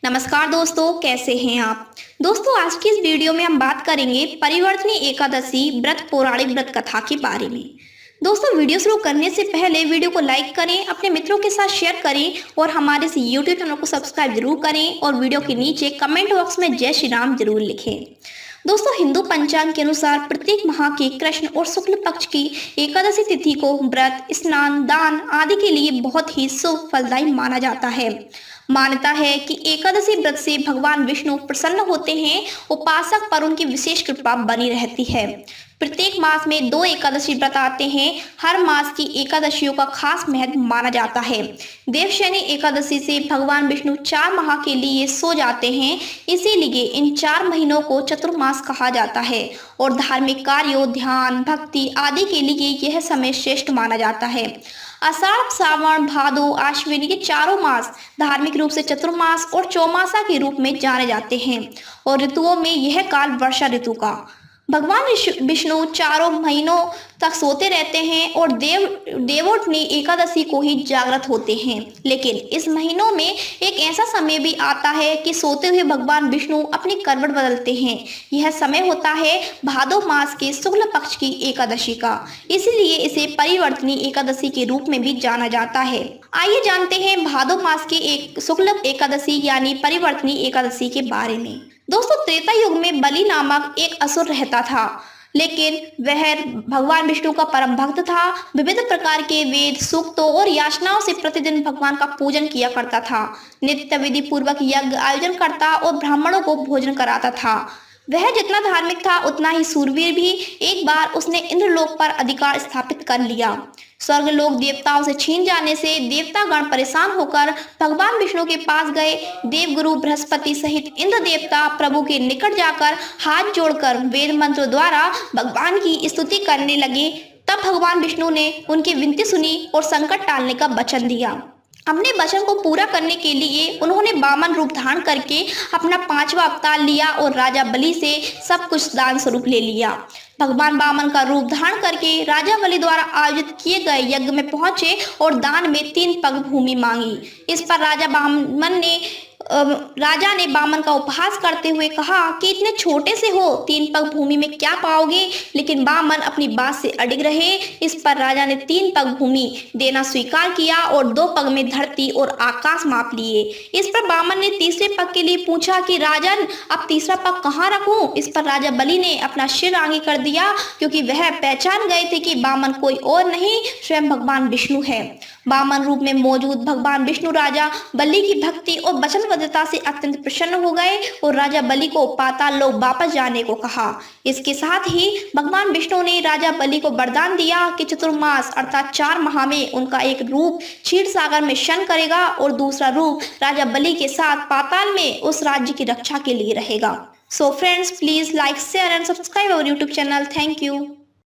नमस्कार दोस्तों, कैसे हैं आप। दोस्तों, आज की इस वीडियो में हम बात करेंगे परिवर्तनी एकादशी व्रत पौराणिक व्रत कथा के बारे में। दोस्तों, वीडियो शुरू करने से पहले वीडियो को लाइक करें, अपने मित्रों के साथ शेयर करें और हमारे इस यूट्यूब चैनल को सब्सक्राइब जरूर करें और वीडियो के नीचे कमेंट बॉक्स में जय श्री राम जरूर लिखें। दोस्तों, हिंदू पंचांग के अनुसार प्रत्येक माह के कृष्ण और शुक्ल पक्ष की एकादशी तिथि को व्रत, स्नान, दान आदि के लिए बहुत ही शुभ फलदायी माना जाता है। मान्यता है कि एकादशी व्रत से भगवान विष्णु प्रसन्न होते हैं, उपासक पर उनकी विशेष कृपा बनी रहती है। प्रत्येक मास में 2 एकादशी व्रत आते हैं। हर मास की एकादशियों का खास महत्व माना जाता है। देवशयनी एकादशी से भगवान विष्णु 4 माह के लिए सो जाते हैं, इसीलिए इन 4 महीनों को चतुर्मास कहा जाता है और धार्मिक कार्यों, ध्यान, भक्ति आदि के लिए यह समय श्रेष्ठ माना जाता है। आषाढ़, सावन, भादो, आश्विन ये चारों मास धार्मिक रूप से चतुर्मास और चौमासा के रूप में जाने जाते हैं और ऋतुओं में यह काल वर्षा ऋतु का। भगवान विष्णु चारों महीनों तक सोते रहते हैं और देवोठनी एकादशी को ही जागृत होते हैं। लेकिन इस महीनों में एक ऐसा समय भी आता है कि सोते हुए भगवान विष्णु अपनी करवट बदलते हैं। यह समय होता है भादो मास के शुक्ल पक्ष की एकादशी का, इसीलिए इसे परिवर्तनी एकादशी के रूप में भी जाना जाता है। आइए जानते हैं भादो मास की एक शुक्ल एकादशी यानी परिवर्तनी एकादशी के बारे में। दोस्तों, त्रेता युग में बलि नामक एक असुर रहता था, लेकिन वह भगवान विष्णु का परम भक्त था। विविध प्रकार के वेद, सूक्तों और याचनाओं से प्रतिदिन भगवान का पूजन किया करता था। नित्य विधि पूर्वक यज्ञ आयोजन करता और ब्राह्मणों को भोजन कराता था। वह जितना धार्मिक था उतना ही सूरवीर भी। एक बार उसने इंद्रलोक पर अधिकार स्थापित कर लिया। स्वर्ग लोक देवताओं से छीन जाने से देवतागण परेशान होकर भगवान विष्णु के पास गए। देवगुरु बृहस्पति सहित इंद्र देवता प्रभु के निकट जाकर हाथ जोड़कर वेद मंत्र द्वारा भगवान की स्तुति करने लगे। तब भगवान विष्णु ने उनकी विनती सुनी और संकट टालने का वचन दिया। अपने वचन को पूरा करने के लिए उन्होंने वामन रूप धारण करके अपना 5वां अवतार लिया और राजा बलि से सब कुछ दान स्वरूप ले लिया। भगवान वामन का रूप धारण करके राजा बलि द्वारा आयोजित किए गए यज्ञ में पहुंचे और दान में 3 पग भूमि मांगी। इस पर राजा ने वामन का उपहास करते हुए कहा कि इतने छोटे से हो, 3 पग भूमि में क्या पाओगे। लेकिन वामन अपनी बात से अडिग रहे। इस पर राजा ने 3 पग भूमि देना स्वीकार किया और 2 पग में धरती और आकाश माप लिए। इस पर वामन ने तीसरे पग के लिए पूछा कि राजन, अब तीसरा पग कहाँ रखूं। इस पर राजा बलि ने अपना सिर आगे कर दिया, क्योंकि वह पहचान गए थे कि वामन कोई और नहीं, स्वयं भगवान विष्णु है। वामन रूप में मौजूद भगवान विष्णु राजा बलि की भक्ति और वचनबद्धता से अत्यंत प्रसन्न हो गए और राजा बलि को पाताल लोक वापस जाने को कहा। इसके साथ ही भगवान विष्णु ने राजा बलि को वरदान दिया कि चतुर्मास अर्थात 4 माह में उनका एक रूप क्षीर सागर में शयन करेगा और दूसरा रूप राजा बलि के साथ पाताल में उस राज्य की रक्षा के लिए रहेगा। So friends, please like, share and subscribe our YouTube channel. Thank you.